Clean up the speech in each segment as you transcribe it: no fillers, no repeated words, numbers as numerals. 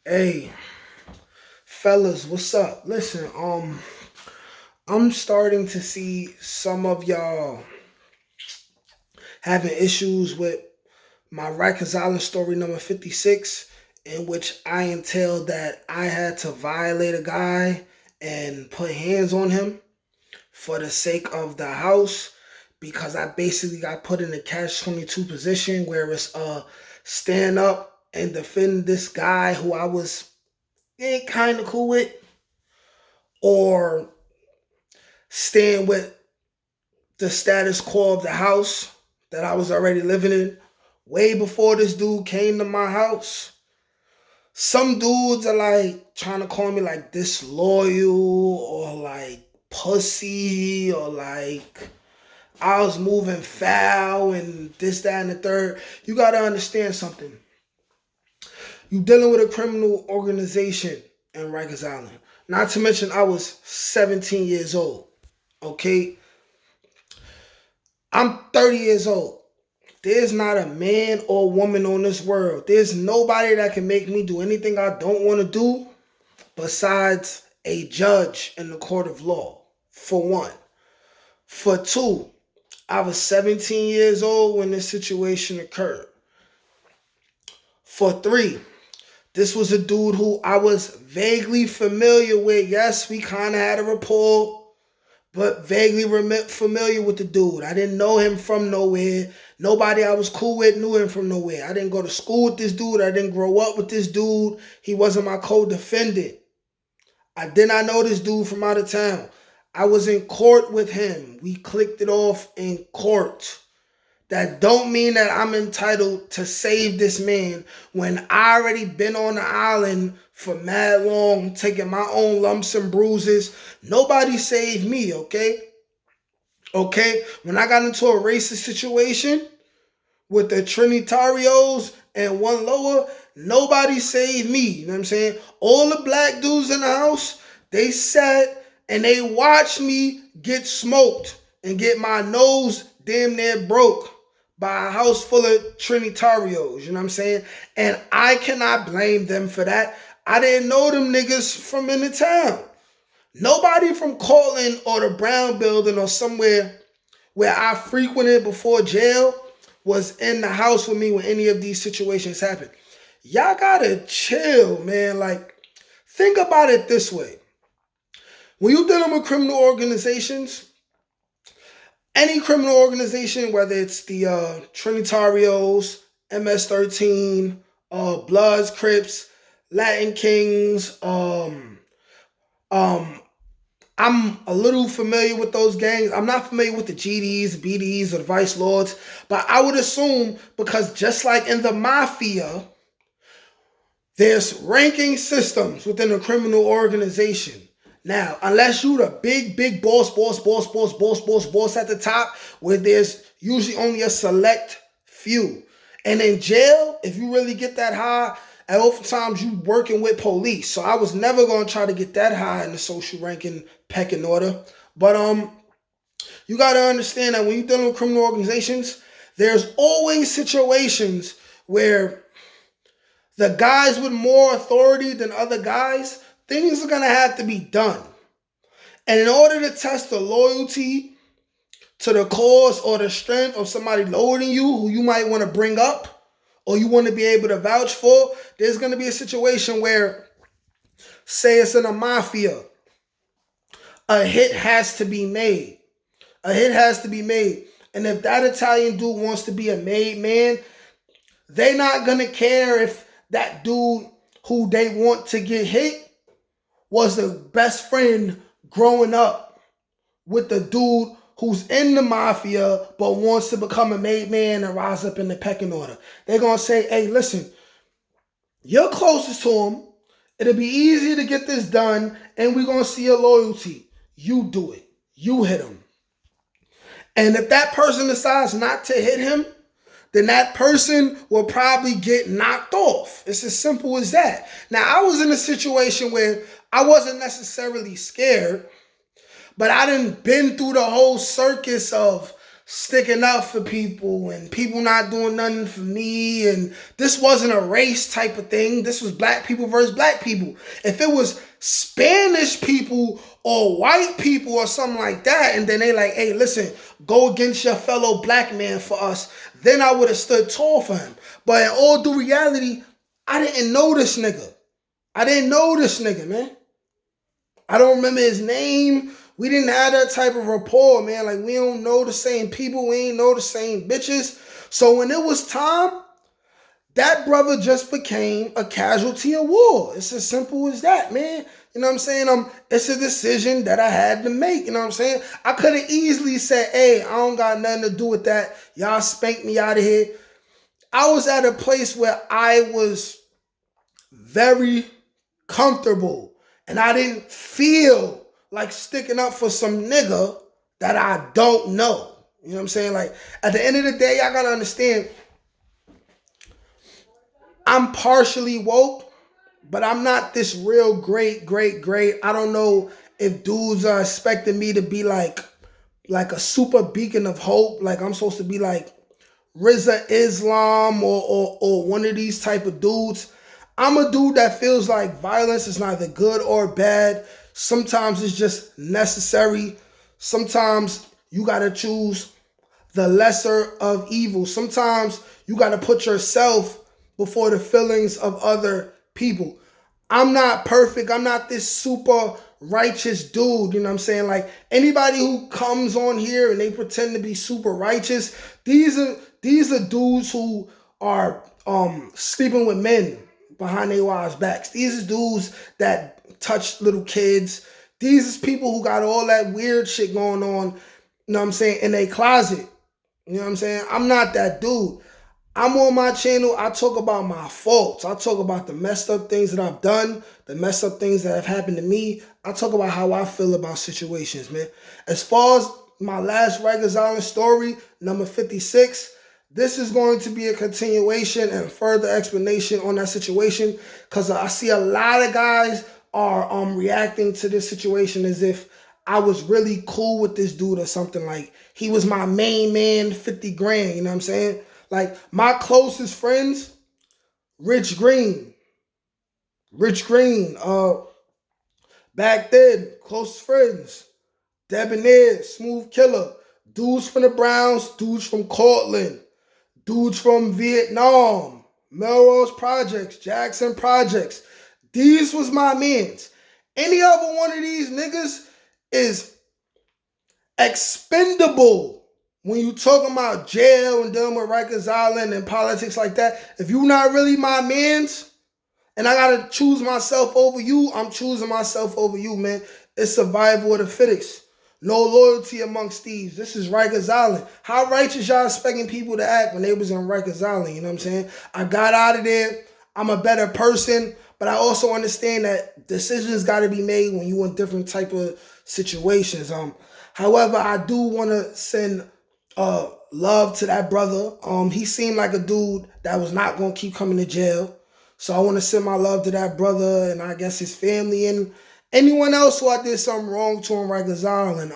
Hey, fellas, what's up? Listen, I'm starting to see some of y'all having issues with my Rikers Island story number 56, in which I entailed that I had to violate a guy and put hands on him for the sake of the house because I basically got put in a catch 22 position where it's stand up and defend this guy who I was kind of cool with, or staying with the status quo of the house that I was already living in way before this dude came to my house. Some dudes are like trying to call me like disloyal or like pussy or like I was moving foul and this, that, and the third. You got to understand something. You dealing with a criminal organization in Rikers Island. Not to mention I was 17 years old. Okay, I'm 30 years old. There's not a man or woman on this world. There's nobody that can make me do anything I don't want to do besides a judge in the court of law, for one. For two, I was 17 years old when this situation occurred. For three, this was a dude who I was vaguely familiar with. Yes, we kind of had a rapport, but vaguely familiar with the dude. I didn't know him from nowhere. Nobody I was cool with knew him from nowhere. I didn't go to school with this dude. I didn't grow up with this dude. He wasn't my co-defendant. I did not know this dude from out of town. I was in court with him. We clicked it off in court. That don't mean that I'm entitled to save this man when I already been on the island for mad long, taking my own lumps and bruises. Nobody saved me, okay? Okay? When I got into a racist situation with the Trinitarios and one lower, nobody saved me. You know what I'm saying? All the black dudes in the house, they sat and they watched me get smoked and get my nose damn near broke by a house full of Trinitarios, you know what I'm saying? And I cannot blame them for that. I didn't know them niggas from in the town. Nobody from Cortland or the Brown Building or somewhere where I frequented before jail was in the house with me when any of these situations happened. Y'all gotta chill, man. Like, think about it this way. When you're dealing with criminal organizations, any criminal organization, whether it's the Trinitarios, MS-13, Bloods, Crips, Latin Kings, um, I'm a little familiar with those gangs. I'm not familiar with the GDs, BDs, or the Vice Lords, but I would assume because just like in the mafia, there's ranking systems within a criminal organization. Now, unless you the big boss at the top, where there's usually only a select few. And in jail, if you really get that high, at oftentimes you working with police. So I was never gonna try to get that high in the social ranking pecking order. But you gotta understand that when you're dealing with criminal organizations, there's always situations where the guys with more authority than other guys, things are going to have to be done. And in order to test the loyalty to the cause or the strength of somebody lower than you who you might want to bring up or you want to be able to vouch for, there's going to be a situation where, say it's in a mafia, a hit has to be made. A hit has to be made. And if that Italian dude wants to be a made man, they're not going to care if that dude who they want to get hit was the best friend growing up with the dude who's in the mafia but wants to become a made man and rise up in the pecking order. They're going to say, hey, listen, you're closest to him. It'll be easier to get this done, and we're going to see your loyalty. You do it. You hit him. And if that person decides not to hit him, then that person will probably get knocked off. It's as simple as that. Now, I was in a situation where I wasn't necessarily scared, but I done been through the whole circus of sticking up for people and people not doing nothing for me. And this wasn't a race type of thing. This was black people versus black people. If it was Spanish people or white people or something like that, and then they like, hey, listen, go against your fellow black man for us, then I would have stood tall for him. But in all due reality, I didn't know this nigga. Man. I don't remember his name. We didn't have that type of rapport, man. Like, we don't know the same people. We ain't know the same bitches. So when it was time, that brother just became a casualty of war. It's as simple as that, man. You know what I'm saying? It's a decision that I had to make. You know what I'm saying? I could have easily said, hey, I don't got nothing to do with that. Y'all spank me out of here. I was at a place where I was very comfortable and I didn't feel like sticking up for some nigga that I don't know. You know what I'm saying? Like, at the end of the day, I gotta understand, I'm partially woke, but I'm not this real great. I don't know if dudes are expecting me to be like a super beacon of hope. Like, I'm supposed to be like Rikers Islam or one of these type of dudes. I'm a dude that feels like violence is neither good or bad. Sometimes it's just necessary. Sometimes you got to choose the lesser of evil. Sometimes you got to put yourself before the feelings of other people. I'm not perfect. I'm not this super righteous dude. You know what I'm saying? Like, anybody who comes on here and they pretend to be super righteous, these are dudes who are sleeping with men behind their wives' backs. These are dudes that touch little kids. These are people who got all that weird shit going on, you know what I'm saying, in their closet. You know what I'm saying? I'm not that dude. I'm on my channel. I talk about my faults. I talk about the messed up things that I've done, the messed up things that have happened to me. I talk about how I feel about situations, man. As far as my last Rikers Island story, number 56, this is going to be a continuation and further explanation on that situation, because I see a lot of guys are reacting to this situation as if I was really cool with this dude or something. Like, he was my main man, 50 grand, you know what I'm saying? Like, my closest friends, Rich Green, back then, close friends, Debonair, Smooth Killer, dudes from the Browns, dudes from Cortland, dudes from Vietnam, Melrose Projects, Jackson Projects. These was my mans. Any other one of these niggas is expendable when you talking about jail and dealing with Rikers Island and politics like that. If you not really my mans and I gotta choose myself over you, I'm choosing myself over you, man. It's survival of the fittest. No loyalty amongst thieves. This is Rikers Island. How righteous y'all expecting people to act when they was in Rikers Island? You know what I'm saying? I got out of there. I'm a better person, but I also understand that decisions got to be made when you in different type of situations. However, I do want to send love to that brother. He seemed like a dude that was not going to keep coming to jail. So I want to send my love to that brother and I guess his family and anyone else who I did something wrong to in Rikers Island.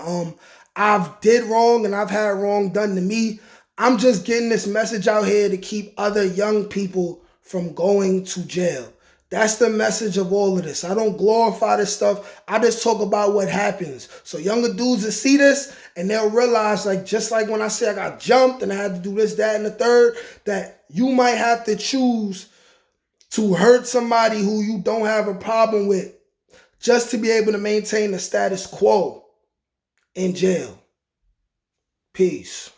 I've did wrong and I've had wrong done to me. I'm just getting this message out here to keep other young people from going to jail. That's the message of all of this. I don't glorify this stuff. I just talk about what happens. So younger dudes will see this and they'll realize, like, just like when I say I got jumped and I had to do this, that, and the third, that you might have to choose to hurt somebody who you don't have a problem with just to be able to maintain the status quo in jail. Peace.